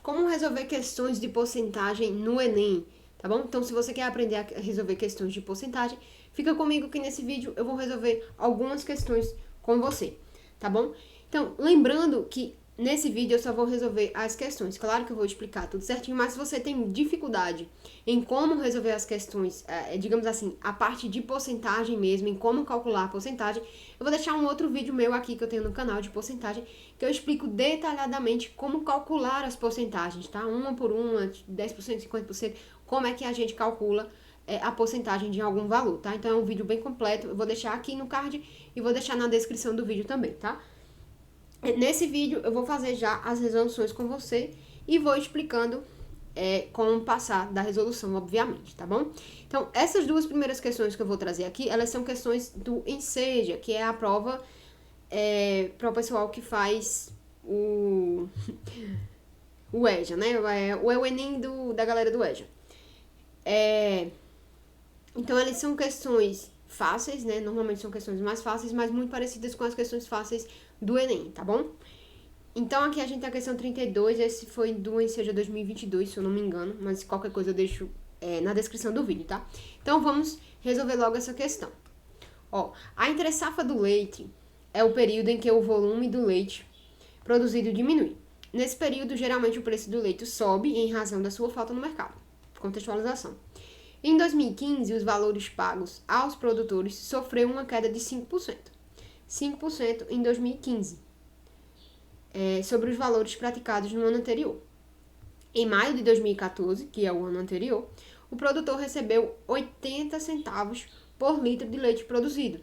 como resolver questões de porcentagem no Enem, tá bom? Então, se você quer aprender a resolver questões de porcentagem, fica comigo que nesse vídeo eu vou resolver algumas questões com você, tá bom? Então, lembrando que nesse vídeo eu só vou resolver as questões. Claro que eu vou explicar tudo certinho, mas se você tem dificuldade em como resolver as questões, digamos assim, a parte de porcentagem mesmo, em como calcular a porcentagem, eu vou deixar um outro vídeo meu aqui que eu tenho no canal de porcentagem, que eu explico detalhadamente como calcular as porcentagens, tá? Uma por uma, 10%, 50%, como é que a gente calcula a porcentagem de algum valor, tá? Então é um vídeo bem completo, eu vou deixar aqui no card e vou deixar na descrição do vídeo também, tá? Nesse vídeo eu vou fazer já as resoluções com você e vou explicando como passar da resolução, obviamente, tá bom? Então, essas duas primeiras questões que eu vou trazer aqui, elas são questões do Enseja, que é a prova para o pessoal que faz o EJA, né? É o Enem da galera do EJA. Então, elas são questões fáceis, né? Normalmente são questões mais fáceis, mas muito parecidas com as questões fáceis do Enem, tá bom? Então, aqui a gente tem a questão 32, esse foi do Enseja 2022, se eu não me engano, mas qualquer coisa eu deixo na descrição do vídeo, tá? Então, vamos resolver logo essa questão. Ó, a entre-safra do leite é o período em que o volume do leite produzido diminui. Nesse período, geralmente o preço do leite sobe em razão da sua falta no mercado. Contextualização. Em 2015, os valores pagos aos produtores sofreram uma queda de 5%. 5% em 2015, sobre os valores praticados no ano anterior. Em maio de 2014, que é o ano anterior, o produtor recebeu 80 centavos por litro de leite produzido.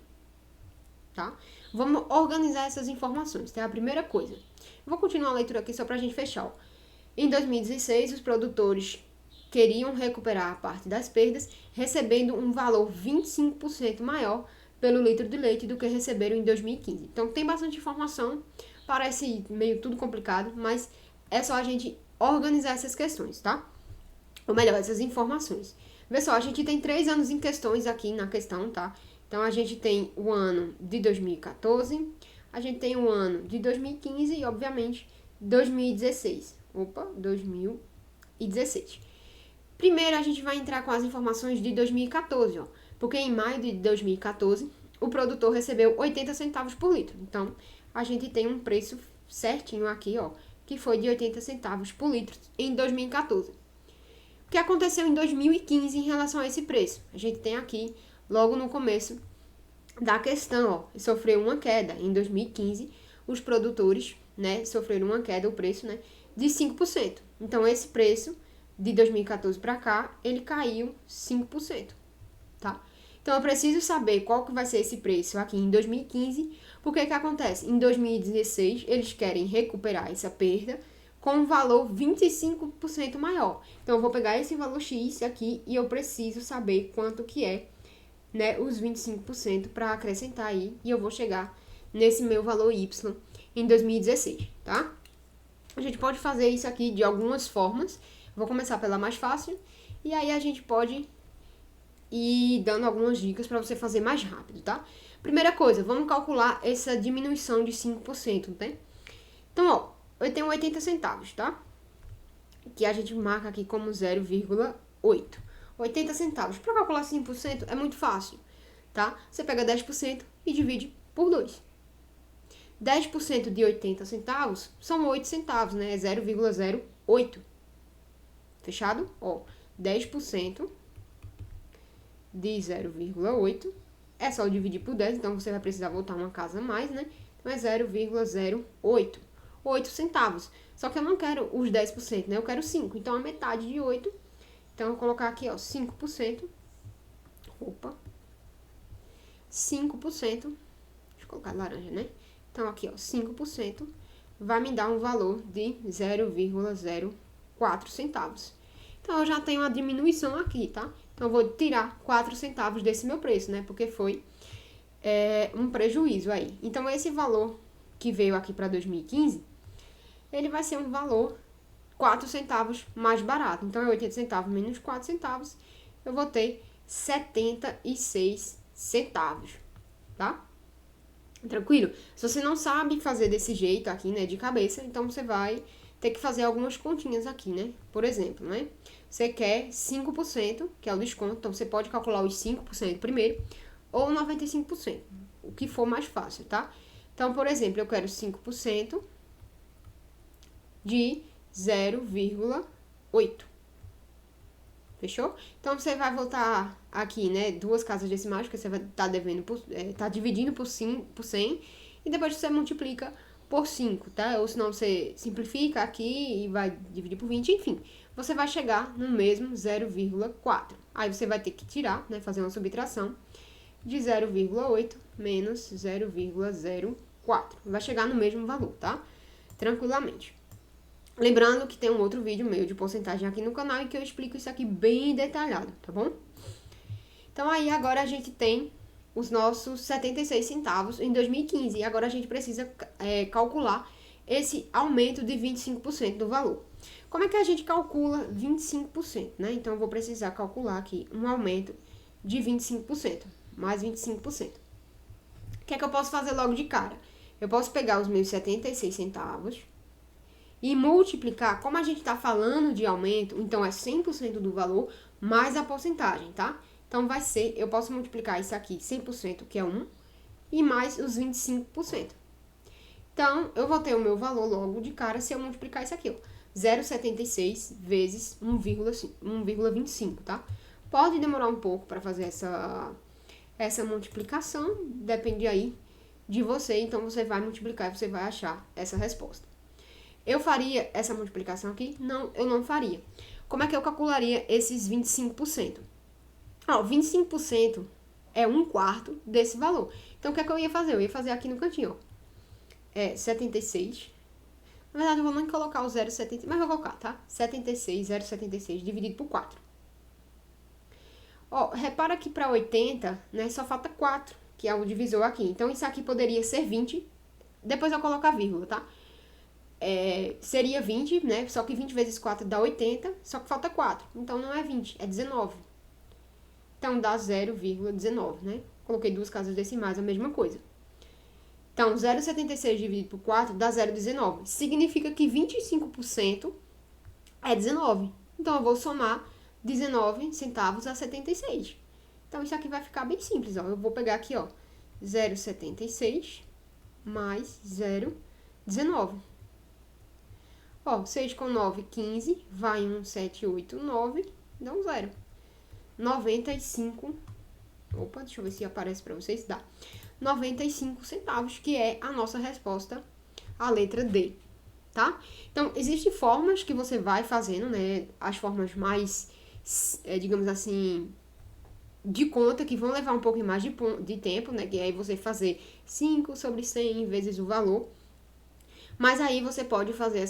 Tá? Vamos organizar essas informações, tá? A primeira coisa. Vou continuar a leitura aqui só pra gente fechar. Ó. Em 2016, os produtores queriam recuperar a parte das perdas, recebendo um valor 25% maior pelo litro de leite do que receberam em 2015. Então, tem bastante informação, parece meio tudo complicado, mas é só a gente organizar essas questões, tá? Ou melhor, essas informações. Vê só, a gente tem 3 anos em questões aqui na questão, tá? Então, a gente tem o ano de 2014, a gente tem o ano de 2015 e, obviamente, 2016. 2016. Primeiro, a gente vai entrar com as informações de 2014, ó. Porque em maio de 2014, o produtor recebeu 80 centavos por litro. Então, a gente tem um preço certinho aqui, ó, que foi de 80 centavos por litro em 2014. O que aconteceu em 2015 em relação a esse preço? A gente tem aqui, logo no começo da questão, ó, sofreu uma queda. Em 2015, os produtores, né, sofreram uma queda, o preço, né, de 5%. Então, esse preço, de 2014 para cá, ele caiu 5%, tá? Então, eu preciso saber qual que vai ser esse preço aqui em 2015, porque que acontece? Em 2016, eles querem recuperar essa perda com um valor 25% maior. Então, eu vou pegar esse valor X aqui e eu preciso saber quanto que é, né, os 25% para acrescentar aí, e eu vou chegar nesse meu valor Y em 2016, tá? A gente pode fazer isso aqui de algumas formas. Vou começar pela mais fácil, e aí a gente pode ir dando algumas dicas para você fazer mais rápido, tá? Primeira coisa, vamos calcular essa diminuição de 5%, né? Então, ó, eu tenho 80 centavos, tá? Que a gente marca aqui como 0,8. 80 centavos. Para calcular 5% é muito fácil, tá? Você pega 10% e divide por 2. 10% de 80 centavos são 8 centavos, né? É 0,08. Fechado? Ó, 10% de 0,8 é só dividir por 10, então você vai precisar voltar uma casa a mais, né? Então é 0,08. 8 centavos. Só que eu não quero os 10%, né? Eu quero 5. Então, a metade de 8. Então, eu vou colocar aqui, ó, 5%. 5%. Deixa eu colocar laranja, né? Então, aqui, ó, 5% vai me dar um valor de 0,04 centavos. Então, eu já tenho uma diminuição aqui, tá? Então, eu vou tirar 4 centavos desse meu preço, né? Porque foi um prejuízo aí. Então, esse valor que veio aqui para 2015, ele vai ser um valor 4 centavos mais barato. Então, é 80 centavos menos 4 centavos, eu vou ter 76 centavos, tá? Tranquilo? Se você não sabe fazer desse jeito aqui, né, de cabeça, então você vai ter que fazer algumas continhas aqui, né? Por exemplo, né? Você quer 5%, que é o desconto, então você pode calcular os 5% primeiro, ou 95%, o que for mais fácil, tá? Então, por exemplo, eu quero 5% de 0,8. Fechou? Então, você vai voltar aqui, né? Duas casas decimais, que você vai estar devendo tá dividindo por 100, e depois você multiplica por 5, tá? Ou senão você simplifica aqui e vai dividir por 20, enfim. Você vai chegar no mesmo 0,4. Aí você vai ter que tirar, né? Fazer uma subtração de 0,8 menos 0,04. Vai chegar no mesmo valor, tá? Tranquilamente. Lembrando que tem um outro vídeo meu de porcentagem aqui no canal e que eu explico isso aqui bem detalhado, tá bom? Então, aí agora a gente tem os nossos 76 centavos em 2015. E agora a gente precisa calcular esse aumento de 25% do valor. Como é que a gente calcula 25%, né? Então, eu vou precisar calcular aqui um aumento de 25%, mais 25%. O que é que eu posso fazer logo de cara? Eu posso pegar os meus 76 centavos e multiplicar, como a gente está falando de aumento, então é 100% do valor mais a porcentagem, tá? Então, vai ser, eu posso multiplicar isso aqui, 100%, que é 1, e mais os 25%. Então, eu vou ter o meu valor logo de cara se eu multiplicar isso aqui, ó. 0,76 vezes 1,25, tá? Pode demorar um pouco para fazer essa multiplicação, depende aí de você, então você vai multiplicar e você vai achar essa resposta. Eu faria essa multiplicação aqui? Não, eu não faria. Como é que eu calcularia esses 25%? Ó, 25% é 1/4 desse valor. Então, o que é que eu ia fazer? Eu ia fazer aqui no cantinho, ó. 76. Na verdade, eu vou nem colocar o 0,76, mas vou colocar, tá? 0,76 dividido por 4. Ó, repara que para 80, né, só falta 4, que é o divisor aqui. Então, isso aqui poderia ser 20. Depois eu coloco a vírgula, tá? Seria 20, né? Só que 20 vezes 4 dá 80, só que falta 4. Então, não é 20, é 19. Então, dá 0,19, né? Coloquei duas casas decimais, a mesma coisa. Então, 0,76 dividido por 4 dá 0,19. Significa que 25% é 19. Então, eu vou somar 19 centavos a 76. Então, isso aqui vai ficar bem simples, ó. Eu vou pegar aqui, ó, 0,76 mais 0,19. Ó, 6 com 9, 15. Vai 1, 7, 8, 9. Dá um 0. 95. Opa, deixa eu ver se aparece pra vocês. Dá. 95 centavos, que é a nossa resposta, a letra D, tá? Então, existem formas que você vai fazendo, né? As formas mais, digamos assim, de conta, que vão levar um pouco mais de tempo, né? Que aí você fazer 5 sobre 100 vezes o valor. Mas aí você pode fazer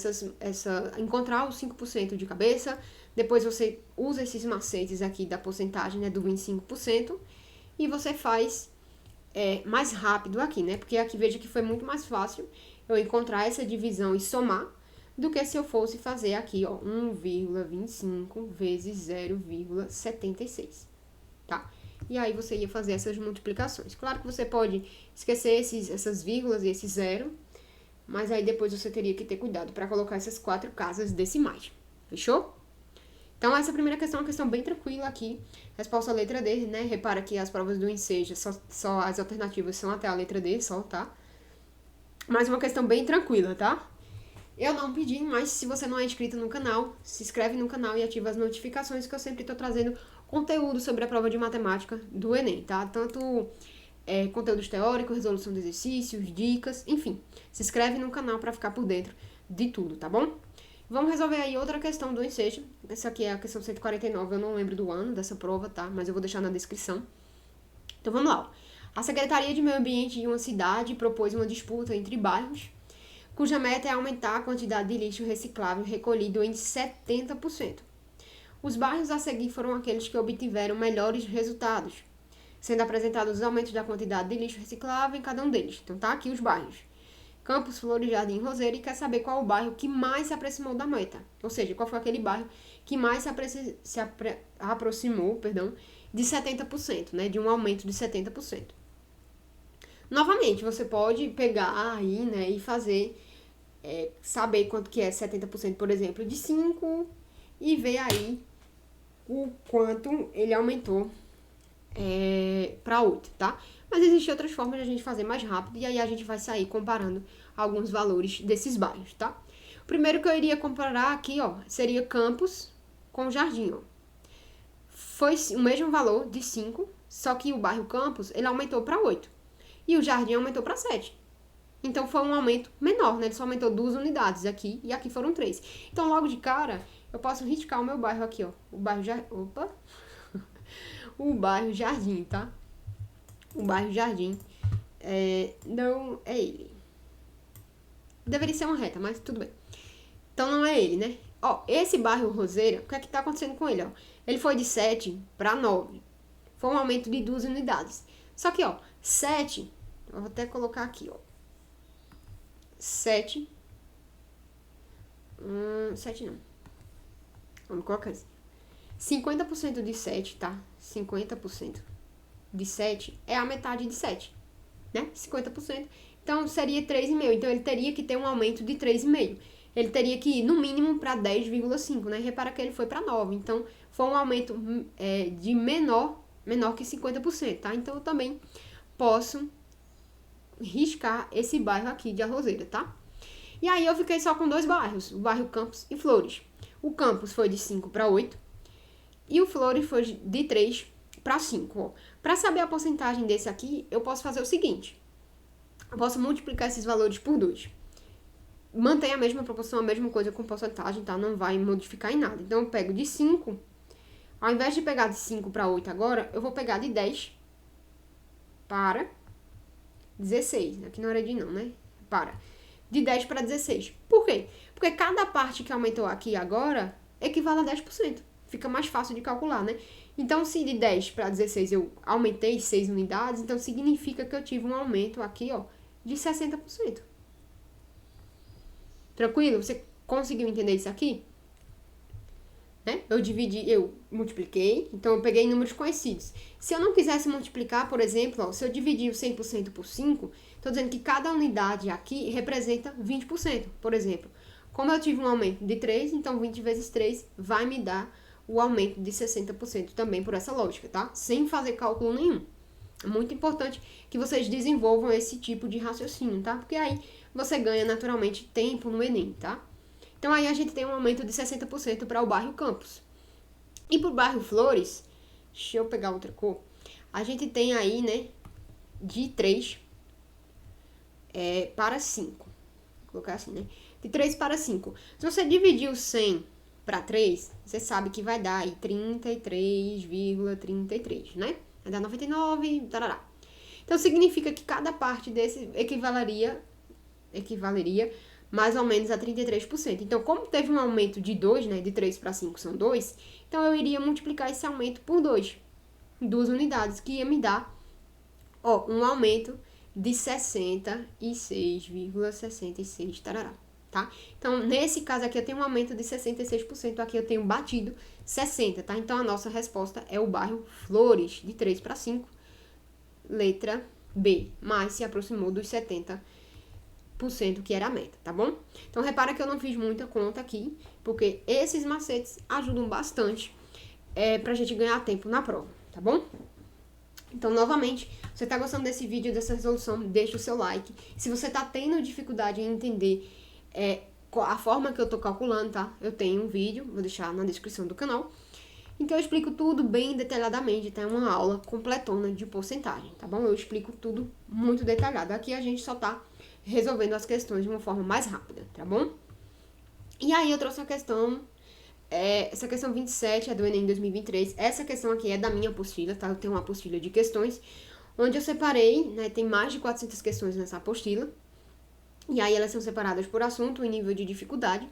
encontrar os 5% de cabeça, depois você usa esses macetes aqui da porcentagem, né, do 25%, e você faz mais rápido aqui, né? Porque aqui veja que foi muito mais fácil eu encontrar essa divisão e somar do que se eu fosse fazer aqui, ó, 1,25 vezes 0,76, tá? E aí você ia fazer essas multiplicações. Claro que você pode esquecer essas vírgulas e esse zero, mas aí depois você teria que ter cuidado para colocar essas 4 casas decimais. Fechou? Então, essa primeira questão é uma questão bem tranquila aqui. Resposta à letra D, né? Repara que as provas do Enseja, só as alternativas são até a letra D, só, tá? Mas uma questão bem tranquila, tá? Eu não pedi, mas se você não é inscrito no canal, se inscreve no canal e ativa as notificações, que eu sempre tô trazendo conteúdo sobre a prova de matemática do Enem, tá? Tanto conteúdos teóricos, resolução de exercícios, dicas, enfim. Se inscreve no canal para ficar por dentro de tudo, tá bom? Vamos resolver aí outra questão do Enseja. Essa aqui é a questão 149, eu não lembro do ano dessa prova, tá? Mas eu vou deixar na descrição. Então vamos lá. A Secretaria de Meio Ambiente de uma cidade propôs uma disputa entre bairros, cuja meta é aumentar a quantidade de lixo reciclável recolhido em 70%. Os bairros a seguir foram aqueles que obtiveram melhores resultados, sendo apresentados os aumentos da quantidade de lixo reciclável em cada um deles. Então tá aqui os bairros. Campos, Flores, Jardim, Roseira, e quer saber qual o bairro que mais se aproximou da meta. Ou seja, qual foi aquele bairro que mais se aproximou, de 70%, né? De um aumento de 70%. Novamente, você pode pegar aí, né, e fazer saber quanto que é 70%, por exemplo, de 5 e ver aí o quanto ele aumentou para 8, tá? Mas existem outras formas de a gente fazer mais rápido e aí a gente vai sair comparando alguns valores desses bairros, tá? O primeiro que eu iria comparar aqui, ó, seria Campos com Jardim, ó. Foi o mesmo valor de 5, só que o bairro Campos, ele aumentou para 8 e o Jardim aumentou para 7. Então foi um aumento menor, né? Ele só aumentou 2 unidades aqui e aqui foram 3. Então logo de cara, eu posso riscar o meu bairro aqui, ó. O bairro o bairro Jardim, tá? O bairro Jardim não é ele. Deveria ser uma reta, mas tudo bem. Então não é ele, né? Ó, esse bairro Roseira, o que é que tá acontecendo com ele, ó? Ele foi de 7 para 9. Foi um aumento de 2 unidades. Só que, ó, 7, eu vou até colocar aqui, ó. 7. 7 não. Vamos colocar assim. 50% de 7, tá? 50% de 7 é a metade de 7, né? 50%. Então, seria 3,5. Então, ele teria que ter um aumento de 3,5. Ele teria que ir, no mínimo, para 10,5, né? Repara que ele foi para 9. Então, foi um aumento de menor que 50%, tá? Então, eu também posso riscar esse bairro aqui de Arrozeira, tá? E aí, eu fiquei só com 2 bairros. O bairro Campos e Flores. O Campos foi de 5 para 8. E o Flores foi de 3 para 5. Para saber a porcentagem desse aqui, eu posso fazer o seguinte. Eu posso multiplicar esses valores por 2. Mantém a mesma proporção, a mesma coisa com porcentagem, tá? Não vai modificar em nada. Então, eu pego de 5. Ao invés de pegar de 5 para 8 agora, eu vou pegar de 10 para 16. Aqui não era de não, né? De 10 para 16. Por quê? Porque cada parte que aumentou aqui agora equivale a 10%. Fica mais fácil de calcular, né? Então, se de 10 para 16 eu aumentei 6 unidades, então significa que eu tive um aumento aqui, ó, de 60%. Tranquilo? Você conseguiu entender isso aqui? Né? Eu multipliquei, então eu peguei números conhecidos. Se eu não quisesse multiplicar, por exemplo, ó, se eu dividir o 100% por 5, estou dizendo que cada unidade aqui representa 20%, por exemplo. Como eu tive um aumento de 3, então 20 vezes 3 vai me dar o aumento de 60% também por essa lógica, tá? Sem fazer cálculo nenhum. É muito importante que vocês desenvolvam esse tipo de raciocínio, tá? Porque aí você ganha naturalmente tempo no Enem, tá? Então aí a gente tem um aumento de 60% para o bairro Campos. E para o bairro Flores, deixa eu pegar outra cor, a gente tem aí, né, de 3 para 5. Vou colocar assim, né? De 3 para 5. Se você dividir o 100 para 3, você sabe que vai dar aí 33,33, né? Vai dar 99, tarará. Então, significa que cada parte desse equivaleria mais ou menos a 33%. Então, como teve um aumento de 2, né? De 3 para 5 são 2, então eu iria multiplicar esse aumento por 2. 2 unidades, que ia me dar, ó, um aumento de 66,66, tarará. Tá? Então, nesse caso aqui, eu tenho um aumento de 66%, aqui eu tenho batido 60%, tá? Então, a nossa resposta é o bairro Flores, de 3 para 5, letra B, mas se aproximou dos 70%, que era a meta, tá bom? Então, repara que eu não fiz muita conta aqui, porque esses macetes ajudam bastante pra gente ganhar tempo na prova, tá bom? Então, novamente, se você tá gostando desse vídeo, dessa resolução, deixa o seu like. Se você tá tendo dificuldade em entender a forma que eu tô calculando, tá? Eu tenho um vídeo, vou deixar na descrição do canal, em que eu explico tudo bem detalhadamente, tá? Uma aula completona de porcentagem, tá bom? Eu explico tudo muito detalhado. Aqui a gente só tá resolvendo as questões de uma forma mais rápida, tá bom? E aí eu trouxe a questão, essa questão 27 é do Enem 2023. Essa questão aqui é da minha apostila, tá? Eu tenho uma apostila de questões, onde eu separei, né? Tem mais de 400 questões nessa apostila. E aí elas são separadas por assunto e nível de dificuldade.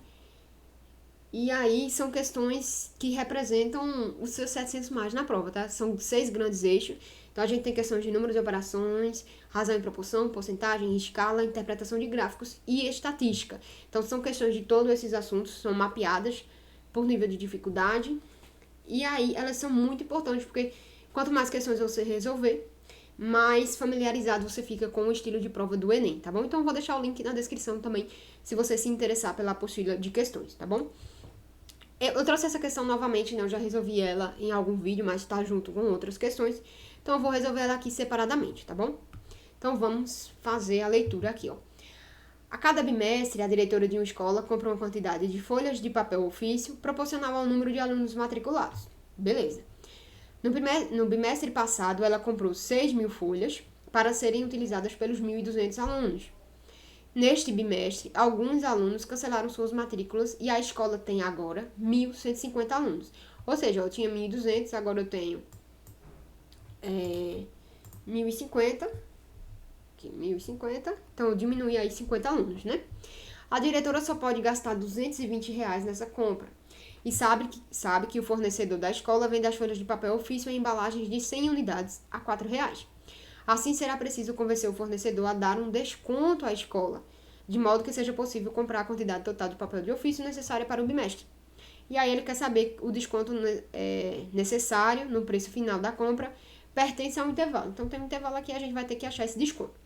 E aí são questões que representam os seus 700 mais na prova, tá? São 6 grandes eixos. Então a gente tem questões de número de operações, razão e proporção, porcentagem, escala, interpretação de gráficos e estatística. Então são questões de todos esses assuntos, são mapeadas por nível de dificuldade. E aí elas são muito importantes, porque quanto mais questões você resolver, mais familiarizado você fica com o estilo de prova do Enem, tá bom? Então eu vou deixar o link na descrição também, se você se interessar pela apostila de questões, tá bom? Eu trouxe essa questão novamente, né? Eu já resolvi ela em algum vídeo, mas tá junto com outras questões. Então eu vou resolver ela aqui separadamente, tá bom? Então vamos fazer a leitura aqui, ó. A cada bimestre, a diretora de uma escola compra uma quantidade de folhas de papel ofício proporcional ao número de alunos matriculados. Beleza. No bimestre passado, ela comprou 6.000 folhas para serem utilizadas pelos 1.200 alunos. Neste bimestre, alguns alunos cancelaram suas matrículas e a escola tem agora 1.150 alunos. Ou seja, eu tinha 1.200, agora eu tenho 1.050. Aqui, 1.050. Então, eu diminui aí 50 alunos, né? A diretora só pode gastar R$ 220 nessa compra. E sabe que o fornecedor da escola vende as folhas de papel ofício em embalagens de 100 unidades a R$ 4. Assim, será preciso convencer o fornecedor a dar um desconto à escola, de modo que seja possível comprar a quantidade total de papel de ofício necessária para o bimestre. E aí ele quer saber o desconto necessário no preço final da compra pertence a um intervalo. Então, tem um intervalo aqui, a gente vai ter que achar esse desconto.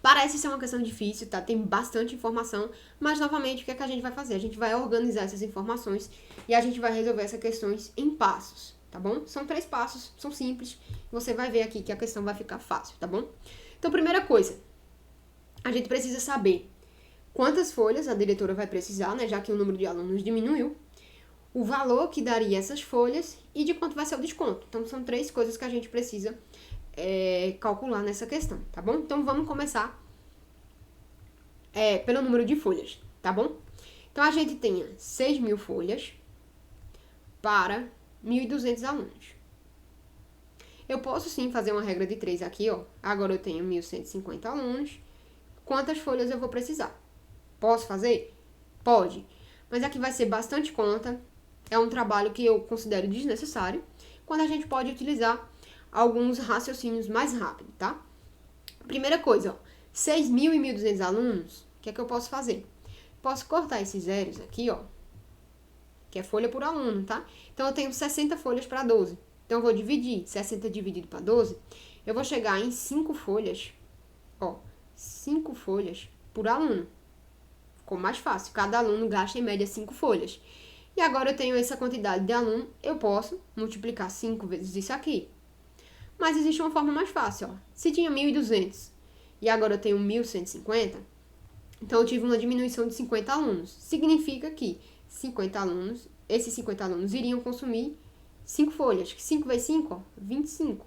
Parece ser uma questão difícil, tá? Tem bastante informação, mas novamente o que é que a gente vai fazer? A gente vai organizar essas informações e a gente vai resolver essas questões em passos, tá bom? São 3 passos, são simples. Você vai ver aqui que a questão vai ficar fácil, tá bom? Então, primeira coisa, a gente precisa saber quantas folhas a diretora vai precisar, né? Já que o número de alunos diminuiu, o valor que daria essas folhas e de quanto vai ser o desconto. Então, são 3 coisas que a gente precisa calcular nessa questão, tá bom? Então, vamos começar pelo número de folhas, tá bom? Então, a gente tem 6.000 folhas para 1.200 alunos. Eu posso, sim, fazer uma regra de 3 aqui, ó. Agora eu tenho 1.150 alunos. Quantas folhas eu vou precisar? Posso fazer? Pode. Mas aqui vai ser bastante conta. É um trabalho que eu considero desnecessário, quando a gente pode utilizar alguns raciocínios mais rápido, tá? Primeira coisa, ó, 6.000 e 1.200 alunos, o que é que eu posso fazer? Posso cortar esses zeros aqui, ó, que é folha por aluno, tá? Então, eu tenho 60 folhas para 12. Então, eu vou dividir 60 dividido para 12, eu vou chegar em 5 folhas, ó, 5 folhas por aluno. Ficou mais fácil, cada aluno gasta em média 5 folhas. E agora eu tenho essa quantidade de aluno, eu posso multiplicar 5 vezes isso aqui. Mas existe uma forma mais fácil, ó. Se tinha 1.200 e agora eu tenho 1.150, então eu tive uma diminuição de 50 alunos. Significa que 50 alunos, esses 50 alunos iriam consumir 5 folhas. 5 vezes 5, ó, 25.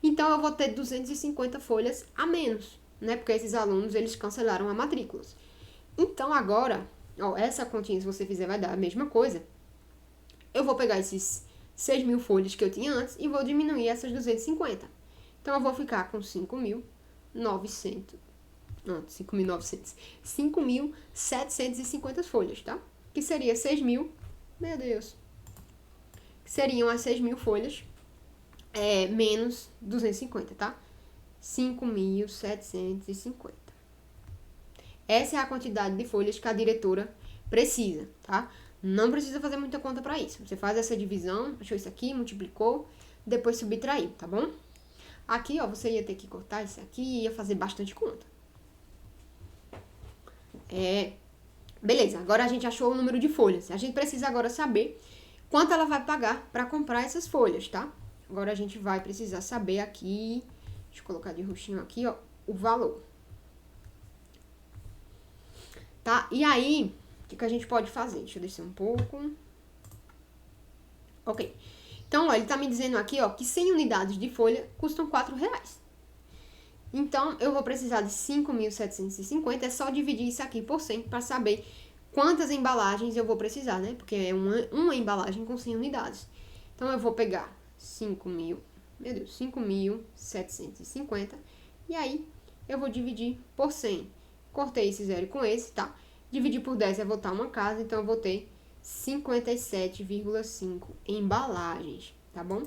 Então eu vou ter 250 folhas a menos, né? Porque esses alunos, eles cancelaram a matrícula. Então agora, ó, essa continha, se você fizer, vai dar a mesma coisa. Eu vou pegar esses 6.000 folhas que eu tinha antes e vou diminuir essas 250. Então, eu vou ficar com 5.750 folhas, tá? Que seria 6.000, meu Deus, que seriam as 6.000 folhas menos 250, tá? 5.750. Essa é a quantidade de folhas que a diretora precisa, tá? Não precisa fazer muita conta para isso. Você faz essa divisão, achou isso aqui, multiplicou, depois subtraiu, tá bom? Aqui, ó, você ia ter que cortar isso aqui e ia fazer bastante conta. Beleza, agora a gente achou o número de folhas. A gente precisa agora saber quanto ela vai pagar para comprar essas folhas, tá? Agora a gente vai precisar saber aqui, deixa eu colocar de roxinho aqui, ó, o valor. Tá? E aí, o que a gente pode fazer? Deixa eu descer um pouco. Ok. Então, ó, ele tá me dizendo aqui, ó, que 100 unidades de folha custam R$4. Então, eu vou precisar de 5.750. É só dividir isso aqui por 100 para saber quantas embalagens eu vou precisar, né? Porque é uma embalagem com 100 unidades. Então, eu vou pegar 5.750. E aí, eu vou dividir por 100. Cortei esse zero com esse, tá? Dividir por 10 é voltar uma casa, então eu vou ter 57,5 embalagens, tá bom?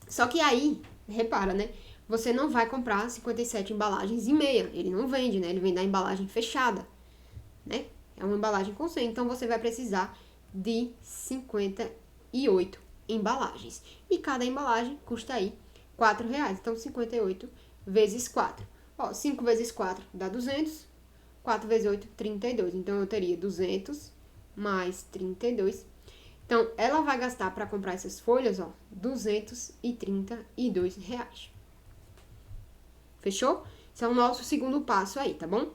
Só que aí, repara, né? Você não vai comprar 57 embalagens e meia. Ele não vende, né? Ele vende a embalagem fechada, né? É uma embalagem com 100, então você vai precisar de 58 embalagens. E cada embalagem custa aí R$4. Então, 58 vezes 4. Ó, 5 vezes 4 dá 200. 4 vezes 8, 32. Então, eu teria 200 mais 32. Então, ela vai gastar para comprar essas folhas, ó, R$232. Fechou? Esse é o nosso segundo passo aí, tá bom?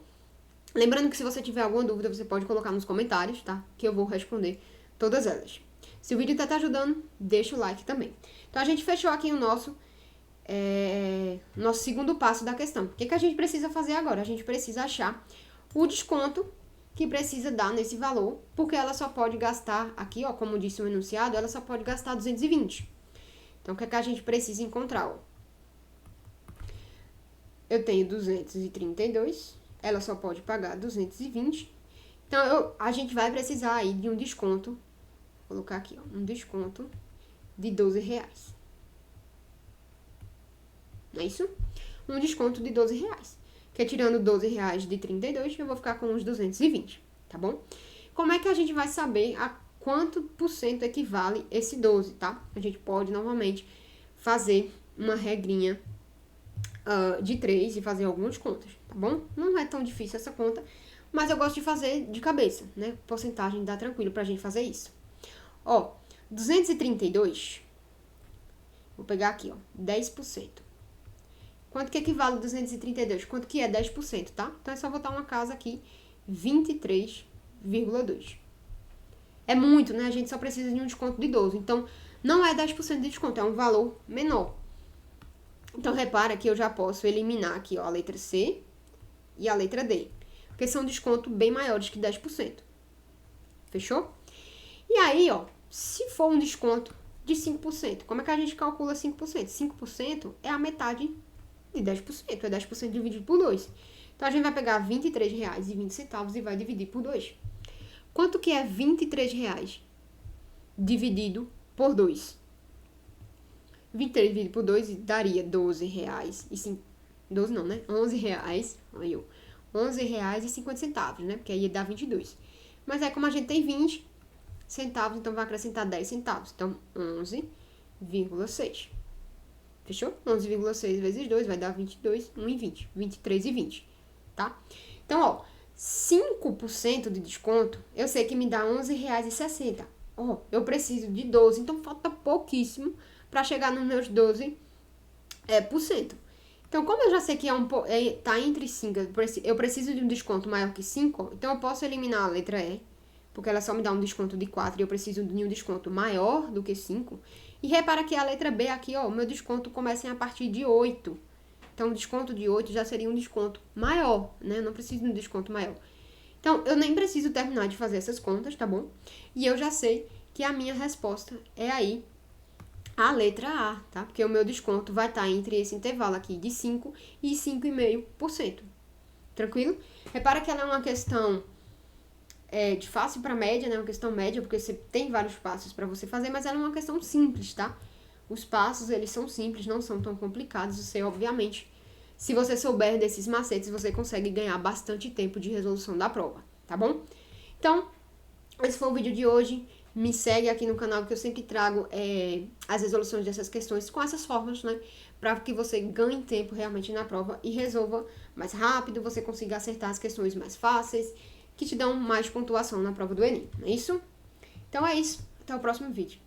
Lembrando que se você tiver alguma dúvida, você pode colocar nos comentários, tá? Que eu vou responder todas elas. Se o vídeo tá te ajudando, deixa o like também. Então, a gente fechou aqui o nosso segundo passo da questão. O que a gente precisa fazer agora? A gente precisa achar o desconto que precisa dar nesse valor, porque ela só pode gastar, aqui, ó, como disse o enunciado, ela só pode gastar 220. Então, o que a gente precisa encontrar, ó? Eu tenho 232, ela só pode pagar 220. Então, a gente vai precisar aí de um desconto, vou colocar aqui, ó, um desconto de R$12. Não é isso? Um desconto de R$12. Que tirando R$12 de 32, eu vou ficar com uns 220, tá bom? Como é que a gente vai saber a quanto por cento equivale esse 12, tá? A gente pode, novamente, fazer uma regrinha de 3 e fazer algumas contas, tá bom? Não é tão difícil essa conta, mas eu gosto de fazer de cabeça, né? Porcentagem dá tranquilo pra gente fazer isso. Ó, 232, vou pegar aqui, ó, 10%. Quanto que equivale a 232? Quanto que é 10%, tá? Então, é só botar uma casa aqui, 23,2. É muito, né? A gente só precisa de um desconto de 12. Então, não é 10% de desconto, é um valor menor. Então, repara que eu já posso eliminar aqui, ó, a letra C e a letra D. Porque são descontos bem maiores que 10%. Fechou? E aí, ó, se for um desconto de 5%, como é que a gente calcula 5%? 5% é a metade de 10%, é 10% dividido por 2. Então, a gente vai pegar R$23,20 e vai dividir por 2. Quanto que é R$23 dividido por 2? 23 dividido por 2 daria R$12,05. 12 não, né? R$11,00. Aí, ó. R$11,50, né? Porque aí dá 22. Mas aí, como a gente tem 20 centavos, então vai acrescentar 10 centavos. Então, 11,6. Fechou? 11,6 vezes 2 vai dar 22, 1,20. 23,20, tá? Então, ó, 5% de desconto, eu sei que me dá R$11,60. Ó, eu preciso de 12, então falta pouquíssimo para chegar nos meus 12%. Então, como eu já sei que tá entre 5, eu preciso de um desconto maior que 5, então eu posso eliminar a letra E, porque ela só me dá um desconto de 4 e eu preciso de um desconto maior do que 5. E repara que a letra B aqui, ó, o meu desconto começa a partir de 8. Então, o desconto de 8 já seria um desconto maior, né? Eu não preciso de um desconto maior. Então, eu nem preciso terminar de fazer essas contas, tá bom? E eu já sei que a minha resposta é aí a letra A, tá? Porque o meu desconto vai estar entre esse intervalo aqui de 5 e 5,5%. Tranquilo? Repara que ela é uma questão de fácil para média, né? Uma questão média, porque você tem vários passos para você fazer, mas ela é uma questão simples, tá? Os passos, eles são simples, não são tão complicados. Você, obviamente, se você souber desses macetes, você consegue ganhar bastante tempo de resolução da prova, tá bom? Então, esse foi o vídeo de hoje. Me segue aqui no canal que eu sempre trago as resoluções dessas questões com essas formas, né? Para que você ganhe tempo realmente na prova e resolva mais rápido, você consiga acertar as questões mais fáceis, que te dão mais pontuação na prova do Enem, não é isso? Então é isso, até o próximo vídeo.